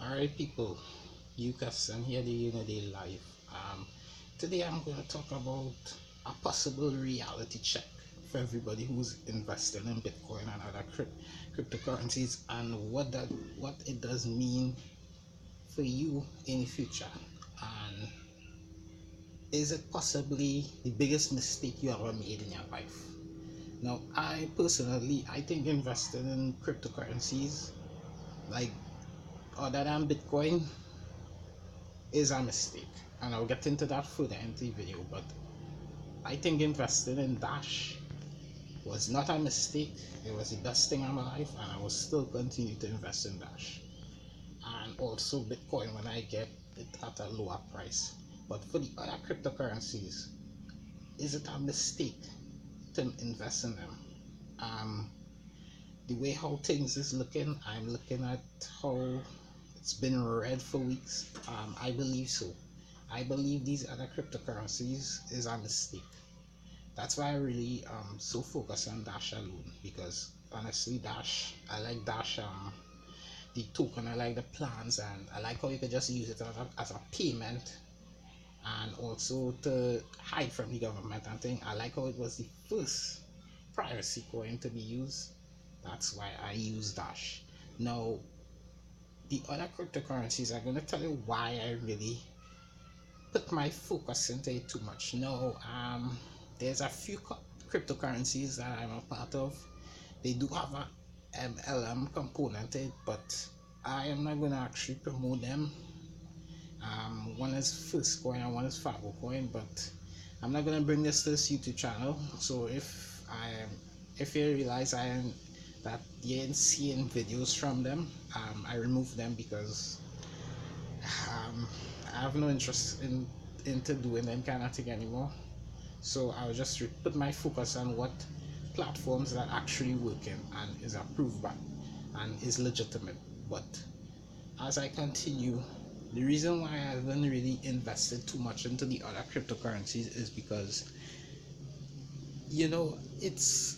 Alright people, Lucas and here the Unity Live. Today I'm going to talk about a possible reality check for everybody who's invested in Bitcoin and other cryptocurrencies, and what it does mean for you in the future, and is it possibly the biggest mistake you ever made in your life. Now I think investing in cryptocurrencies like other than Bitcoin is a mistake, and I'll get into that further in the video. But I think investing in Dash was not a mistake. It was the best thing in my life, and I will still continue to invest in Dash and also Bitcoin when I get it at a lower price. But for the other cryptocurrencies, is it a mistake to invest in them? um the way how things is looking, I'm looking at how it's been red for weeks. I believe so. I believe these other cryptocurrencies is a mistake. That's why I really so focused on Dash alone, because honestly Dash, I like Dash, the token, I like the plans, and I like how you could just use it as a payment, and also to hide from the government and thing. I like how it was the first privacy coin to be used. That's why I use Dash. Now the other cryptocurrencies, I'm going to tell you why I really put my focus into it too much. No, there's a few cryptocurrencies that I'm a part of. They do have a MLM component to it, but I am not going to actually promote them. One is Fargocoin and one is Fargocoin, but I'm not going to bring this to this YouTube channel. So if you realize that you ain't seeing videos from them, I removed them because I have no interest into doing them kind of thing anymore. So I'll just put my focus on what platforms that actually working and is approved by and is legitimate. But as I continue, the reason why I haven't really invested too much into the other cryptocurrencies is because it's,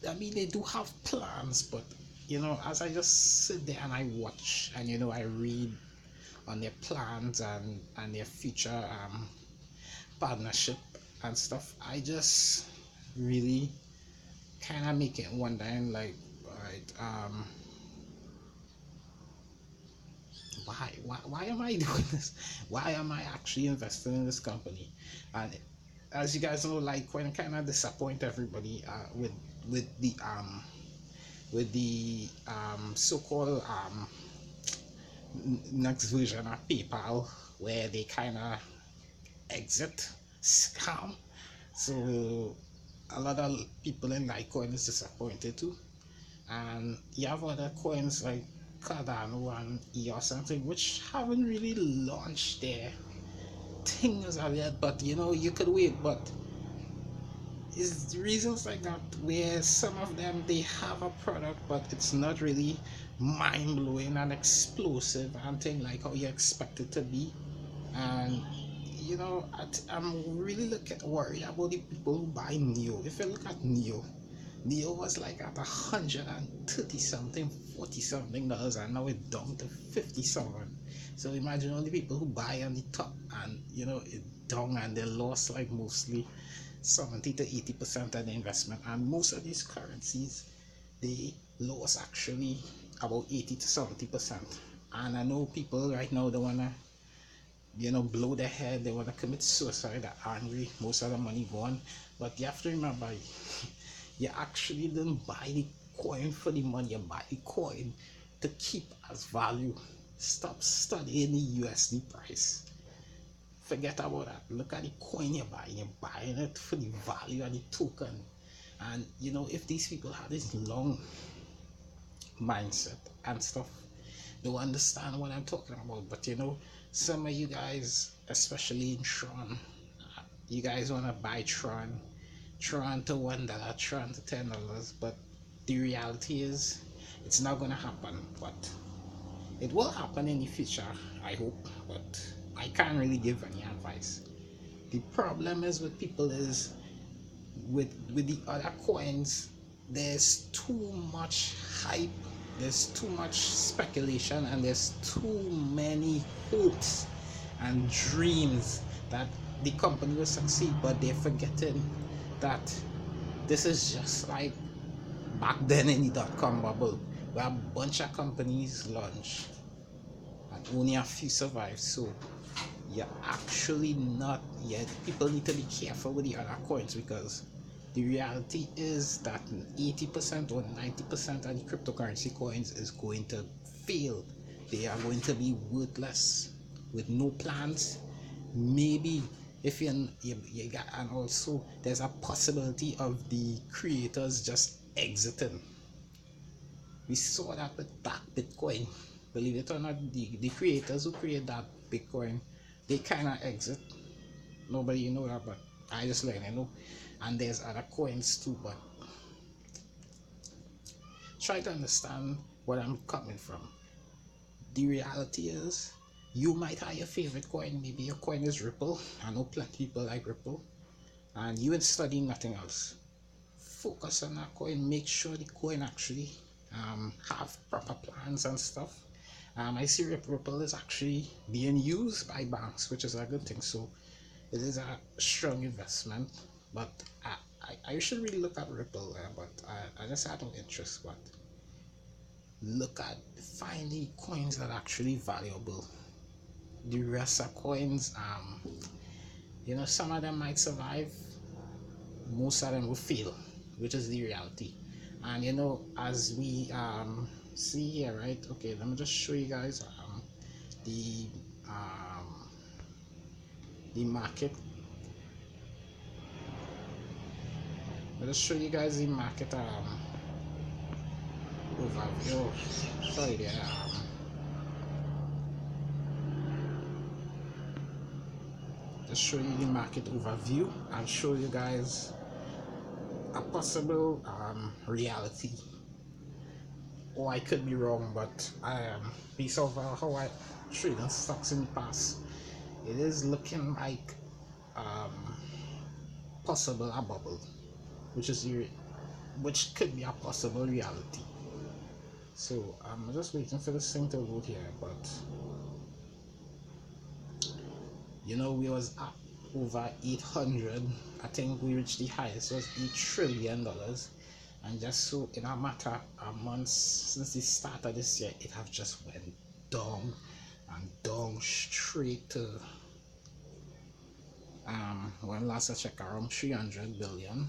I mean, they do have plans, but as I just sit there and I watch and I read on their plans and their future partnership and stuff, I just really kind of make it wondering, like, right, why am I doing this? Why am I actually investing in this company? And as you guys know, Litecoin kind of disappoint everybody with the so-called next version of PayPal, where they kind of exit scam. So a lot of people in Litecoin is disappointed too. And you have other coins like Cardano and EOS or something, which haven't really launched their things as yet, but you could wait. But it's reasons like that where some of them, they have a product but it's not really mind-blowing and explosive and thing like how you expect it to be. And I'm really worried about the people who buy Neo. If you look at Neo was like at 130 something, 40 something dollars, and now it's down to 50 something. So imagine all the people who buy on the top, and it down, and they lost like mostly 70 to 80% of the investment. And most of these currencies, they lost actually about 80 to 70%. And I know people right now, they wanna blow their head, they want to commit suicide, they're angry, most of the money gone. But you have to remember, you actually didn't buy the coin for the money, you buy the coin to keep as value. Stop studying the USD price, forget about that. Look at the coin you're buying it for the value of the token. And if these people had this long mindset and stuff, they'll understand what I'm talking about. But some of you guys, especially in Tron, you guys want to buy Tron to $1, Tron to $10, but the reality is it's not going to happen. But it will happen in the future, I hope, but I can't really give any advice. The problem is with people is with the other coins, there's too much hype there's too much speculation and there's too many hopes and dreams that the company will succeed, but they're forgetting that this is just like back then in the dot-com bubble where a bunch of companies launched and only a few survived. So you're actually not yet. People need to be careful with the other coins, because the reality is that 80% or 90% of the cryptocurrency coins is going to fail. They are going to be worthless with no plans. Maybe if you got, and also there's a possibility of the creators just exiting. We saw that with that Bitcoin. Believe it or not, the creators who create that Bitcoin, they kind of exit. Nobody know that, but I just let you know. And there's other coins too, but try to understand where I'm coming from. The reality is, you might have your favorite coin. Maybe your coin is Ripple. I know plenty of people like Ripple, and you ain't studying nothing else. Focus on that coin. Make sure the coin actually have proper plans and stuff. I see Ripple is actually being used by banks, which is a good thing. So it is a strong investment, but I should really look at Ripple, but I just had no interest. But look at finding coins that are actually valuable. The rest are coins, some of them might survive, most of them will fail, which is the reality. And as we see here, right? Okay, let me just show you guys the um, the market. I'll just show you guys the market overview. Sorry there. Just show you the market overview and show you guys a possible reality. Or I could be wrong, but based off how I traded stocks in the past, it is looking like possible a bubble, which could be a possible reality. So I'm just waiting for this thing to load here, but we was up over 800. I think we reached the highest was $8 trillion, and just so in a matter of months since the start of this year, it have just went down and down straight to when last I checked, around 300 billion.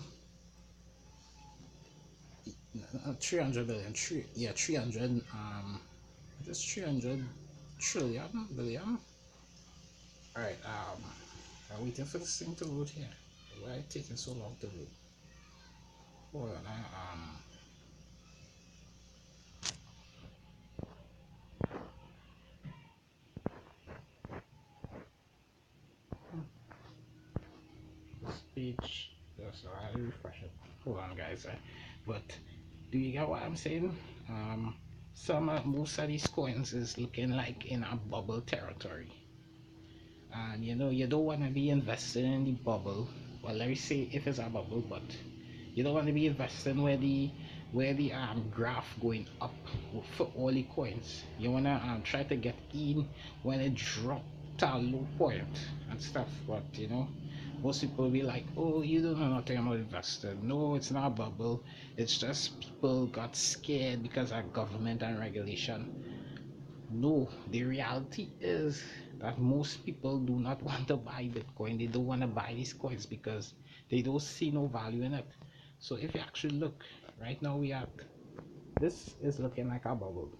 300 billion, yeah, 300 just 300 trillion billion. All right, I'm waiting for this thing to load here. Why is it taking so long to load? Hold on, this page, just I refresh it. Hold on, guys. But do you get what I'm saying? Most of these coins is looking like in a bubble territory, and you don't want to be investing in the bubble. Well, let me say if it's a bubble, but you don't want to be investing where the graph going up for all the coins. You want to try to get in when it drop to a low point and stuff. But most people will be like, oh, you don't know nothing about investing. No, it's not a bubble. It's just people got scared because of government and regulation. No, the reality is that most people do not want to buy Bitcoin. They don't want to buy these coins because they don't see no value in it. So if you actually look, right now this is looking like a bubble.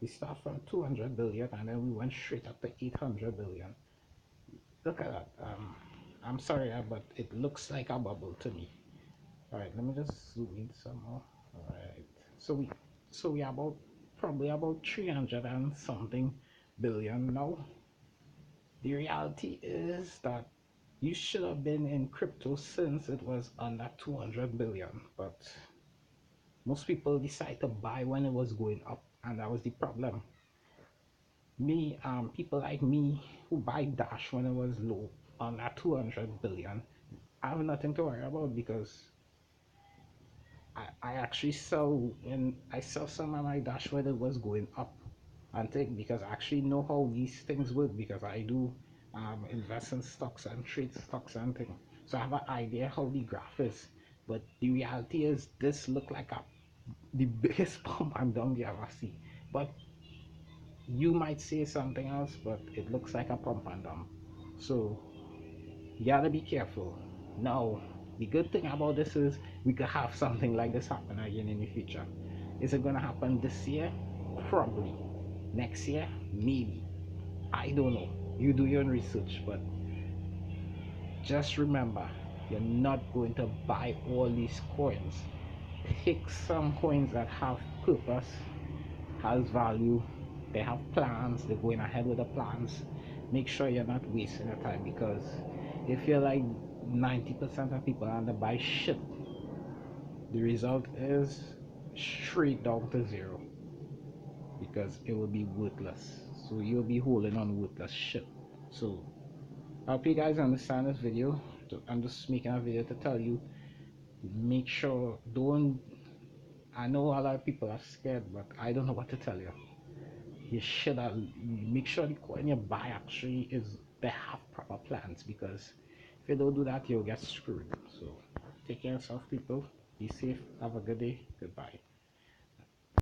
We start from 200 billion and then we went straight up to 800 billion. Look at that. I'm sorry, but it looks like a bubble to me. All right, let me just zoom in some more. All right, so we are probably about 300 and something billion now. The reality is that you should have been in crypto since it was under 200 billion, but most people decide to buy when it was going up, and that was the problem. People like me who buy Dash when it was low under 200 billion, I have nothing to worry about because I actually saw when I saw some on my dashboard it was going up and thing because I actually know how these things work because I do invest in stocks and trade stocks and things. So I have an idea how the graph is. But the reality is this look like the biggest pump and dump you ever see. But you might say something else, but it looks like a pump and dump. So you gotta be careful. Now, the good thing about this is we could have something like this happen again in the future. Is it gonna happen this year? Probably. Next year? Maybe. I don't know. You do your own research, but just remember, you're not going to buy all these coins. Pick some coins that have purpose, has value, they have plans, they're going ahead with the plans. Make sure you're not wasting your time because if you're like 90% of people and they buy shit, the result is straight down to zero because it will be worthless. So you'll be holding on worthless shit. So I hope you guys understand this video. I'm just making a video to tell you, make sure don't. I know a lot of people are scared, but I don't know what to tell you. You should have make sure the coin you buy actually is they have proper plans because if you don't do that you'll get screwed. So take care of yourself people, be safe, have a good day, goodbye.